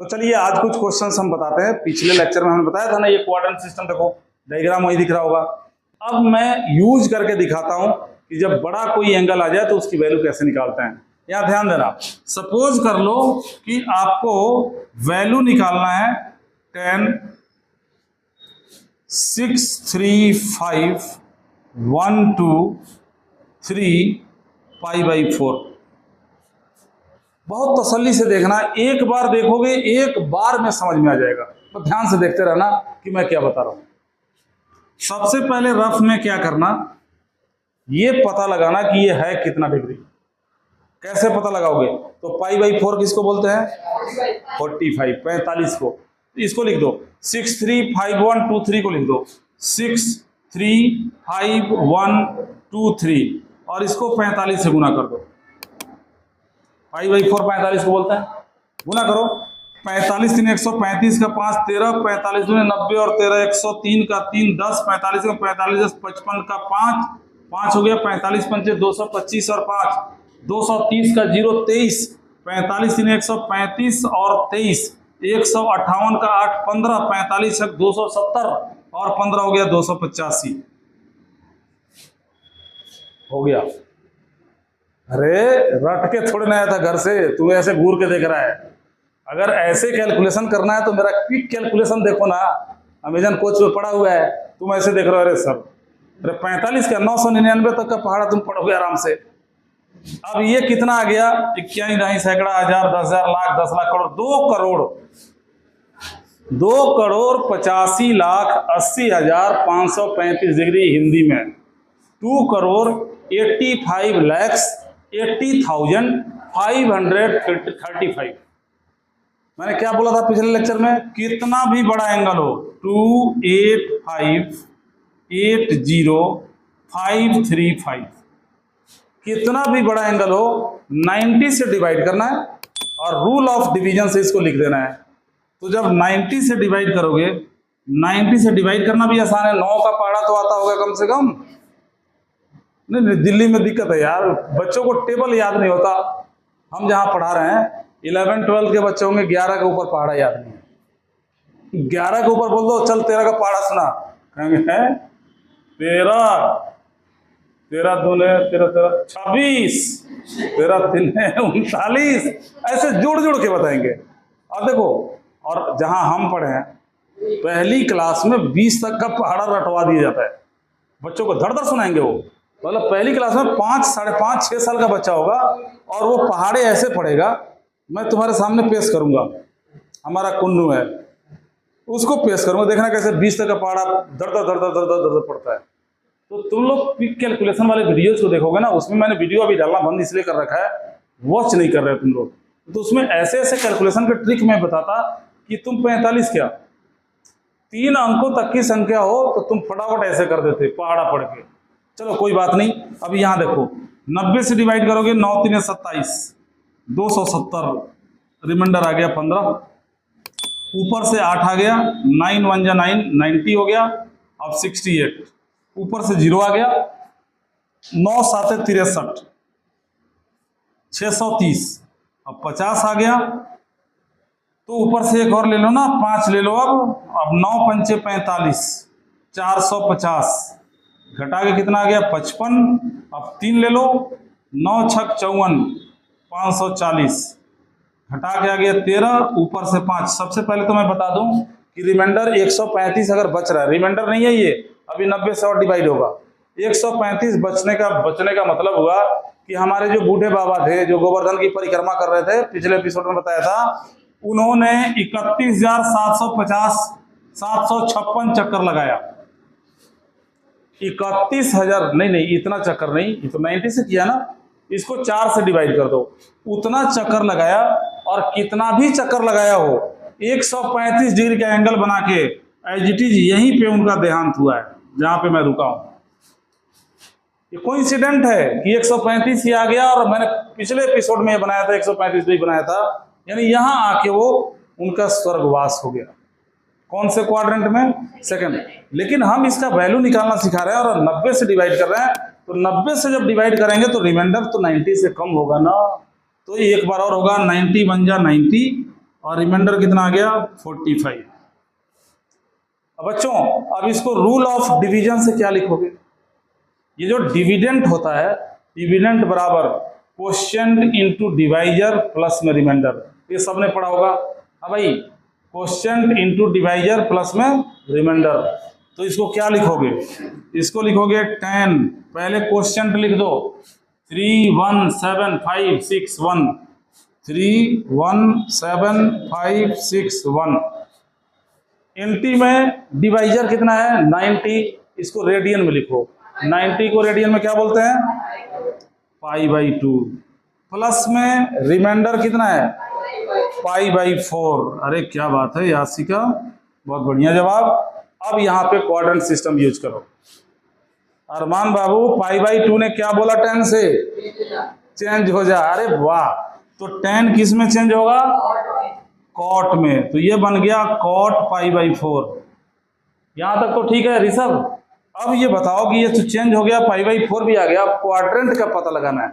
तो चलिए आज कुछ क्वेश्चंस हम बताते हैं। पिछले लेक्चर में हमने बताया था ना, ये क्वाड्रेंट सिस्टम, देखो डायग्राम वही दिख रहा होगा। अब मैं यूज करके दिखाता हूं कि जब बड़ा कोई एंगल आ जाए तो उसकी वैल्यू कैसे निकालते हैं। यहां ध्यान देना, सपोज कर लो कि आपको वैल्यू निकालना है 10 6 3 5 1 2 3 π/4। बहुत तसल्ली से देखना, एक बार देखोगे एक बार में समझ में आ जाएगा। तो ध्यान से देखते रहना कि मैं क्या बता रहा हूं। सबसे पहले रफ में क्या करना, ये पता लगाना कि ये है कितना डिग्री। कैसे पता लगाओगे? तो π/4 किसको बोलते हैं? 45, 45 को। इसको लिख दो 6 3 5 1 2 3 को लिख दो 6 3 5 1 2 3 और इसको 45 से गुना कर दो। π/4 45 को बोलता है, गुना करो। 45 3 135 का 5 13, 45 दूनी 90 और 13 103 का 3 10, 45 का 45 10 55 का 5 हो गया, 45 पंचे 225 और 5 230 का 0 23, 45 3 135 और 23 158 का 8 15, 45 270 और 15 हो गया 285 हो गया। अरे रट के थोड़े ना आया था घर से, तुम्हें ऐसे घूर के देख रहा है। अगर ऐसे कैलकुलेशन करना है तो मेरा क्विक कैलकुलेशन देखो ना, अमेजन कोच में पड़ा हुआ है। तुम ऐसे देख रहे हो, अरे सर अरे 45 का 999 तक का पहाड़ा तुम पढ़ोगे आराम से। अब ये कितना आ गया? 21 नहीं सैकड़ा हजार 10,000 लाख 10 लाख करोड़ 2,85,80,535 डिग्री हिंदी में 2,85,80,535। मैंने क्या बोला था पिछले लेक्चर में? कितना भी बड़ा एंगल हो 285,80,535, कितना भी बड़ा एंगल हो 90 से डिवाइड करना है और रूल ऑफ डिवीजन से इसको लिख देना है। तो जब 90 से डिवाइड करोगे, 90 से डिवाइड करना भी आसान है। 9 का पहाड़ा तो आता होगा कम से कम। नहीं, दिल्ली में दिक्कत है यार, बच्चों को टेबल याद नहीं होता। हम जहाँ पढ़ा रहे हैं 11 12 के बच्चे होंगे, 11 के ऊपर पहाड़ा याद नहीं है। 11 के ऊपर बोल दो चल 13 का पहाड़ा सुना, कहेंगे है 13 13 दूने 13 26 13 3 39, ऐसे जोड़ जोड़ के बताएंगे। और देखो, और जहाँ हम पढ़े हैं पहली क्लास में 20 तक का पहाड़ा रटवा दिया जाता है बच्चों को, धड़ धड़ सुनाएंगे वो। मतलब पहली क्लास में 5 साढ़े 5 6 साल का बच्चा होगा और वो पहाड़े ऐसे पढ़ेगा। मैं तुम्हारे सामने पेश करूंगा, हमारा कुन्नू है, उसको पेश करूंगा, देखना कैसे 20 तक का पहाड़ा दर दर दर दर दर दर दर पड़ता है। तो तुम लोग क्विक कैलकुलेशन वाले वीडियोज को देखोगे ना, उसमें मैंने वीडियो अभी डालना बंद इसलिए कर रखा है, वॉच नहीं कर रहे तुम लोग। तो उसमें ऐसे ऐसे कैलकुलेशन के ट्रिक मैं बताता कि तुम 45 क्या 3 अंकों तक की संख्या हो तो तुम फटाफट ऐसे कर देते पहाड़ा पढ़ के। चलो कोई बात नहीं। अब यहाँ देखो 90 से डिवाइड करोगे 9 3 27 270, रिमाइंडर आ गया 15, ऊपर से 8 आ गया, 9 1 जा 9 90 हो गया। अब 68 ऊपर से 0 आ गया, 9 7 63 630, अब 50 आ गया। तो ऊपर से एक और ले लो ना, 5 ले लो। अब 9 पंचे 45 450, घटा के कितना आ गया 55। अब 3 ले लो, 9 6 54 540, घटा के आ गया 13, ऊपर से 5। सबसे पहले तो मैं बता दूं कि रिमाइंडर 135 अगर बच रहा है, रिमाइंडर नहीं है ये, अभी 90 से और डिवाइड होगा। 135 बचने का मतलब हुआ कि हमारे जो बूढ़े बाबा थे जो गोवर्धन की परिक्रमा कर रहे थे, पिछले एपिसोड में बताया था, उन्होंने 31,750 756 चक्कर लगाया। 31,000 नहीं इतना चक्कर नहीं, ये तो 90 से किया ना, इसको 4 से डिवाइड कर दो, उतना चक्कर लगाया। और कितना भी चक्कर लगाया हो 135 डिग्री का एंगल बना के एज इट इज यहीं पे उनका देहांत हुआ है जहां पे मैं रुका हूं। ये कोइंसिडेंट है कि 135 ही आ गया और मैंने पिछले एपिसोड में बनाया था 135 भी बनाया था, यानी यहां आके वो उनका स्वर्गवास हो गया। कौन से क्वाड्रेंट में? सेकंड। लेकिन हम इसका वैल्यू निकालना सिखा रहे हैं और 90 से डिवाइड कर रहे हैं। तो 90 से जब डिवाइड करेंगे तो रिमाइंडर तो 90 से कम होगा ना, तो एक बार और होगा 90 1 जा 90 और रिमाइंडर कितना आ गया 45। अब बच्चों अब इसको रूल ऑफ डिवीजन से क्या लिखोगे? ये जो डिविडेंट होता है, डिविडेंट बराबर क्वोशिएंट इनटू डिवाइजर प्लस में रिमाइंडर, ये सबने पढ़ा होगा। हाँ भाई, क्वोशिएंट इनटू डिवाइजर प्लस में रिमाइंडर, तो इसको क्या लिखोगे? इसको लिखोगे 10, पहले क्वोशिएंट लिख दो 31756 31756 एनटी में डिवाइजर कितना है 90, इसको रेडियन में लिखो। 90 को रेडियन में क्या बोलते हैं? π/2 प्लस में रिमाइंडर कितना है π/4। अरे क्या बात है यासिका, बहुत बढ़िया जवाब। अब यहाँ पे क्वाड्रेंट सिस्टम यूज करो। अरमान बाबू π/2 ने क्या बोला? 10 से चेंज हो जा। अरे वाह, तो 10 किस में चेंज होगा? कॉट में, तो ये बन गया कॉट π/4। यहां तक तो ठीक है ऋषभ। अब ये बताओ कि ये तो चेंज हो गया, π/4 भी आ गया, अब क्वाड्रेंट का पता लगाना है।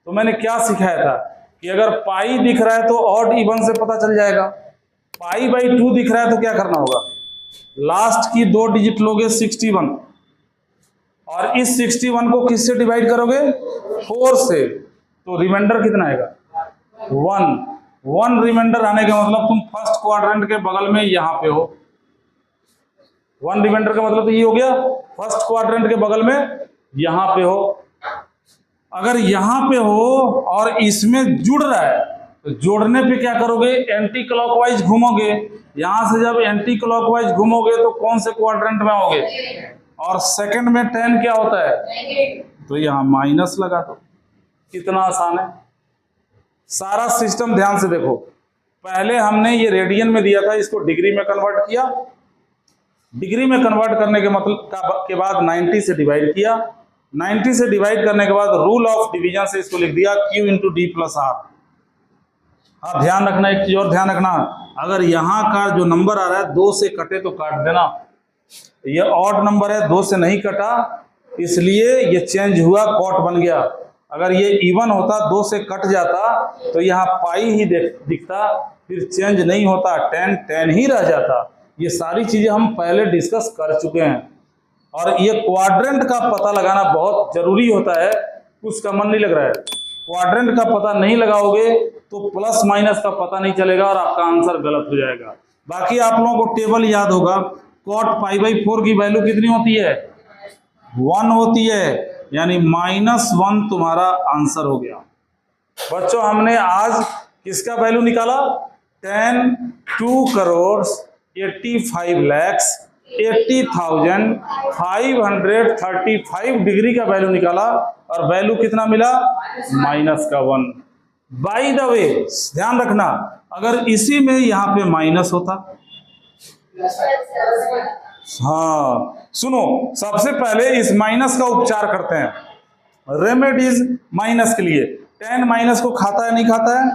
तो मैंने क्या सिखाया था कि अगर पाई दिख रहा है तो ऑड इवन से पता चल जाएगा। π/2 दिख रहा है तो क्या करना होगा? लास्ट की 2 डिजिट लोगे 61, और इस 61 को किससे डिवाइड करोगे? 4 से, तो रिमाइंडर कितना आएगा? 1 रिमाइंडर आने का मतलब तुम फर्स्ट क्वाड्रेंट के बगल में यहां पे हो। 1 रिमाइंडर का मतलब तो ये हो गया फर्स्ट क्वाड्रेंट के बगल में यहां पे हो। अगर यहां पे हो और इसमें जुड़ रहा है तो जोड़ने पे क्या करोगे? एंटी क्लॉकवाइज घूमोगे। यहां से जब एंटी क्लॉकवाइज घूमोगे तो कौन से क्वाड्रेंट में आओगे? और सेकंड में 10 क्या होता है? तो यहां माइनस लगा दो। कितना आसान है। सारा सिस्टम ध्यान से देखो। पहले हमने ये रेडियन में दिया था, इसको डिग्री में कन्वर्ट किया। डिग्री में कन्वर्ट करने के मतलब के बाद 90 से डिवाइड किया। 90 से डिवाइड करने के बाद रूल ऑफ डिवीजन से इसको लिख दिया Q into D plus R. हाँ ध्यान रखना, एक चीज और ध्यान रखना, अगर यहाँ का जो नंबर आ रहा है 2 से कटे तो काट देना। ये ऑड नंबर है, 2 से नहीं कटा, इसलिए ये चेंज हुआ, कॉट बन गया। अगर ये इवन होता 2 से कट जाता तो यहाँ पाई ही दिखता, फिर चेंज नहीं होता, 10 ही रह जाता। ये सारी चीजें हम पहले डिस्कस कर चुके हैं। और ये क्वाड्रेंट का पता लगाना बहुत जरूरी होता है। कुछ का मन नहीं लग रहा है, क्वाड्रेंट का पता नहीं लगाओगे तो प्लस माइनस का पता नहीं चलेगा और आपका आंसर गलत हो जाएगा। बाकी आप लोगों को टेबल याद होगा, कॉट π/4 की वैल्यू कितनी होती है? 1 होती है, यानी -1 तुम्हारा आंसर हो गया। बच्चों हमने आज किसका वैल्यू निकाला? 10,2,80,535 डिग्री का वैल्यू निकाला और वैल्यू कितना मिला? -1। बाय द वे ध्यान रखना, अगर इसी में यहाँ पे माइनस होता, हाँ सुनो, सबसे पहले इस माइनस का उपचार करते हैं। रेमेडीज माइनस के लिए, 10 माइनस को खाता है नहीं खाता है?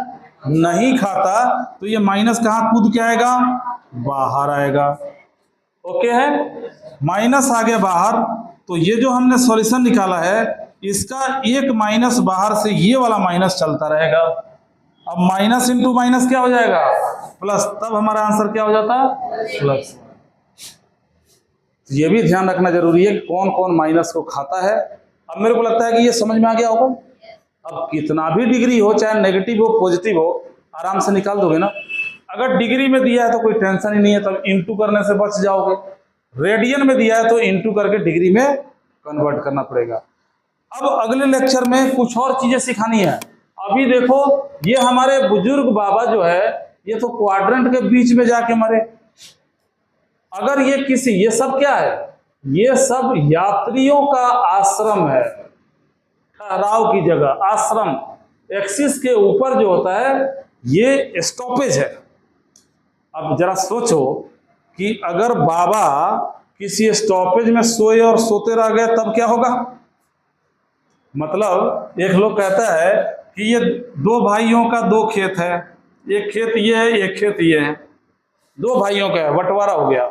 नहीं खाता, तो ये माइनस कहाँ कूद के आएगा? बाहर आएगा। ओके है, माइनस आ गया बाहर, तो ये जो हमने सॉल्यूशन निकाला है इसका एक माइनस बाहर से ये वाला माइनस चलता रहेगा। अब माइनस इंटू माइनस क्या हो जाएगा? प्लस, तब हमारा आंसर क्या हो जाता? प्लस। ये भी ध्यान रखना जरूरी है कि कौन कौन माइनस को खाता है। अब मेरे को लगता है कि ये समझ में आ गया होगा। अब कितना भी डिग्री हो, चाहे नेगेटिव हो पॉजिटिव हो, आराम से निकाल दोगे ना। अगर डिग्री में दिया है तो कोई टेंशन ही नहीं है, तब इंटू करने से बच जाओगे। रेडियन में दिया है तो इंटू करके डिग्री में कन्वर्ट करना पड़ेगा। अब अगले लेक्चर में कुछ और चीजें सिखानी है। अभी देखो ये हमारे बुजुर्ग बाबा जो है ये तो क्वाड्रेंट के बीच में जाके मरे। अगर ये किसी, ये सब क्या है? ये सब यात्रियों का आश्रम है, ठहराव की जगह, आश्रम। एक्सिस के ऊपर जो होता है ये स्टॉपेज है। अब जरा सोचो कि अगर बाबा किसी स्टॉपेज में सोए और सोते रह गए तब क्या होगा? मतलब एक लोग कहता है कि ये 2 भाइयों का 2 खेत है, एक खेत ये है एक खेत ये है, 2 भाइयों का है, बंटवारा हो गया।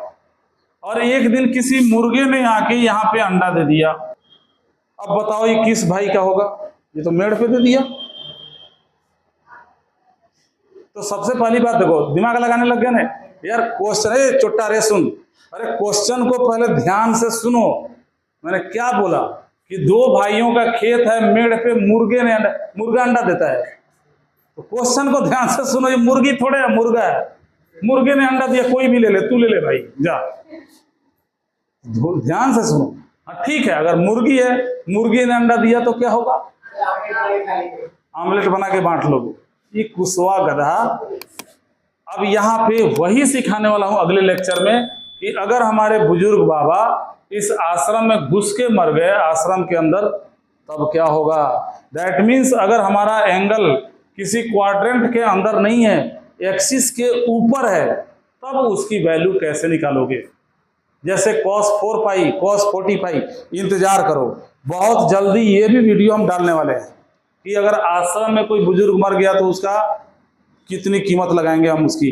और एक दिन किसी मुर्गे ने आके यहाँ पे अंडा दे दिया। अब बताओ ये किस भाई का होगा? ये तो मेड़ पे दे दिया। तो सबसे पहली बात देखो, दिमाग लगाने लग गए ना यार। क्वेश्चन चुट्टा रे सुन, अरे क्वेश्चन को पहले ध्यान से सुनो। मैंने क्या बोला कि दो भाइयों का खेत है, मेड़ पे मुर्गा अंडा देता है। तो क्वेश्चन को ध्यान से सुनो, ये मुर्गी थोड़े है, मुर्गा है। मुर्गे ने अंडा दिया, कोई भी ले ले, तू ले ले भाई जा, ध्यान से सुनो। हाँ ठीक है, अगर मुर्गी है, मुर्गी ने अंडा दिया तो क्या होगा? आमलेट बना के बांट लोगे। ये कुशवा गधा। अब यहाँ पे वही सिखाने वाला हूं अगले लेक्चर में कि अगर हमारे बुजुर्ग बाबा इस आश्रम में घुस के मर गए आश्रम के अंदर, तब क्या होगा? दैट मीन्स अगर हमारा एंगल किसी क्वाड्रेंट के अंदर नहीं है, एक्सिस के ऊपर है, तब उसकी वैल्यू कैसे निकालोगे? जैसे cos 4 पाई, cos 40 पाई। इंतजार करो, बहुत जल्दी ये भी वीडियो हम डालने वाले हैं कि अगर आश्रम में कोई बुजुर्ग मर गया तो उसका कितनी कीमत लगाएंगे हम उसकी।